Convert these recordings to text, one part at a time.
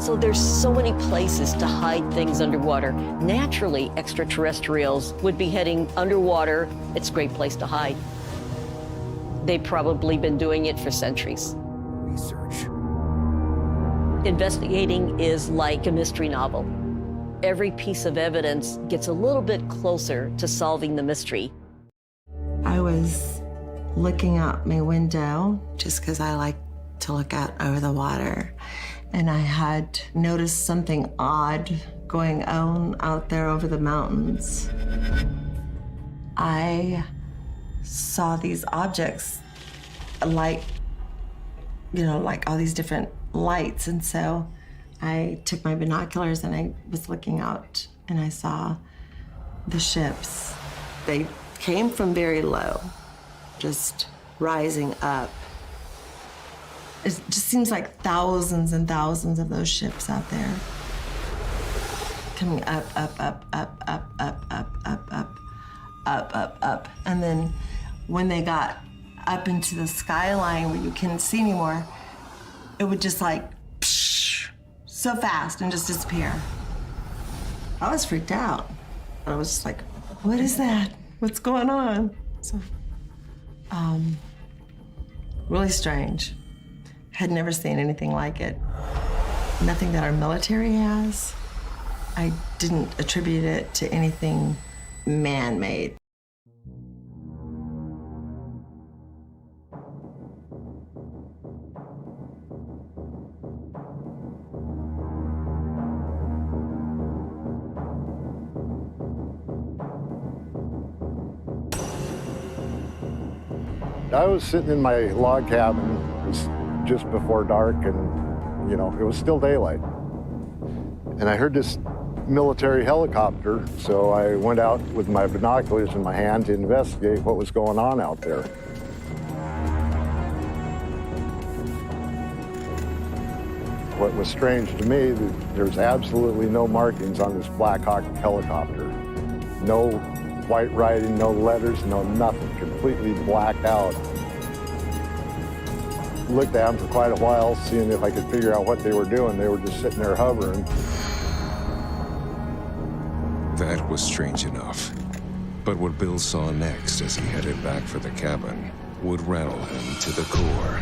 So there's so many places to hide things underwater. Naturally, extraterrestrials would be heading underwater. It's a great place to hide. They've probably been doing it for centuries. Research. Investigating is like a mystery novel. Every piece of evidence gets a little bit closer to solving the mystery. I was looking out my window just because I like to look out over the water. And I had noticed something odd going on out there over the mountains. I saw these objects, like all these different lights. And so I took my binoculars and I was looking out and I saw the ships. They came from very low, just rising up. It just seems like thousands and thousands of those ships out there. Coming up, up, up, up, up, up, up, up, up, up, up, up. And then when they got up into the skyline where you couldn't see anymore, it would just like, psh, so fast and just disappear. I was freaked out. I was just like, what is that? What's going on? So, really strange. Had never seen anything like it. Nothing that our military has. I didn't attribute it to anything man-made. I was sitting in my log cabin. It was just before dark and, it was still daylight. And I heard this military helicopter, so I went out with my binoculars in my hand to investigate what was going on out there. What was strange to me, there's absolutely no markings on this Black Hawk helicopter. No white writing, no letters, no nothing, completely blacked out. Looked at them for quite a while, seeing if I could figure out what they were doing. They were just sitting there hovering. That was strange enough. But what Bill saw next as he headed back for the cabin would rattle him to the core.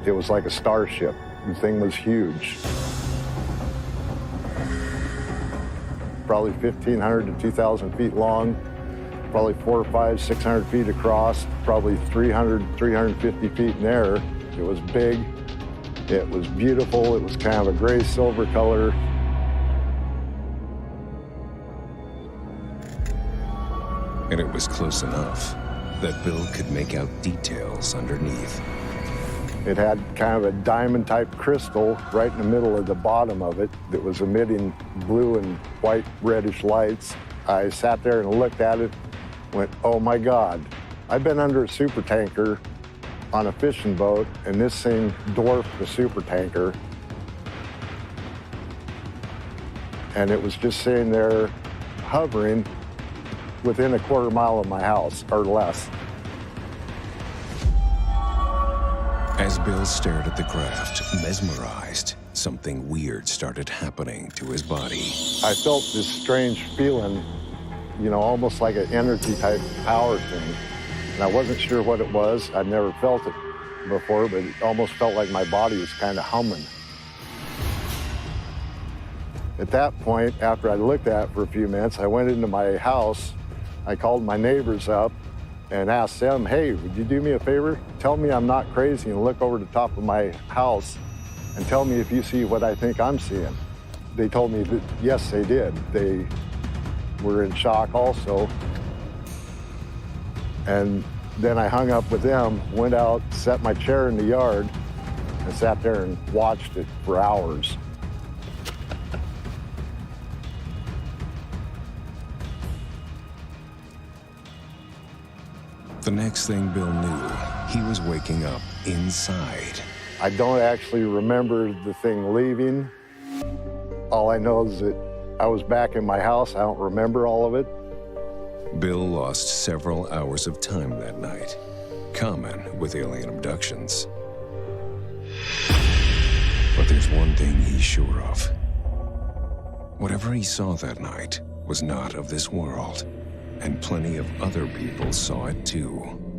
It was like a starship. The thing was huge. Probably 1,500 to 2,000 feet long, probably 400 or 500, 600 feet across, probably 300, 350 feet in air. It was big, it was beautiful, it was kind of a gray silver color. And it was close enough that Bill could make out details underneath. It had kind of a diamond-type crystal right in the middle of the bottom of it that was emitting blue and white reddish lights. I sat there and looked at it, went, oh my God. I've been under a super tanker on a fishing boat, and this thing dwarfed the super tanker. And it was just sitting there hovering within a quarter mile of my house, or less. As Bill stared at the craft, mesmerized, something weird started happening to his body. I felt this strange feeling, almost like an energy-type power thing. And I wasn't sure what it was. I'd never felt it before, but it almost felt like my body was kind of humming. At that point, after I looked at it for a few minutes, I went into my house. I called my neighbors up and asked them, hey, would you do me a favor? Tell me I'm not crazy and look over the top of my house and tell me if you see what I think I'm seeing. They told me that, yes, they did. They were in shock also. And then I hung up with them, went out, set my chair in the yard, and sat there and watched it for hours. The next thing Bill knew, he was waking up inside. I don't actually remember the thing leaving. All I know is that I was back in my house. I don't remember all of it. Bill lost several hours of time that night, common with alien abductions. But there's one thing he's sure of. Whatever he saw that night was not of this world, and plenty of other people saw it too.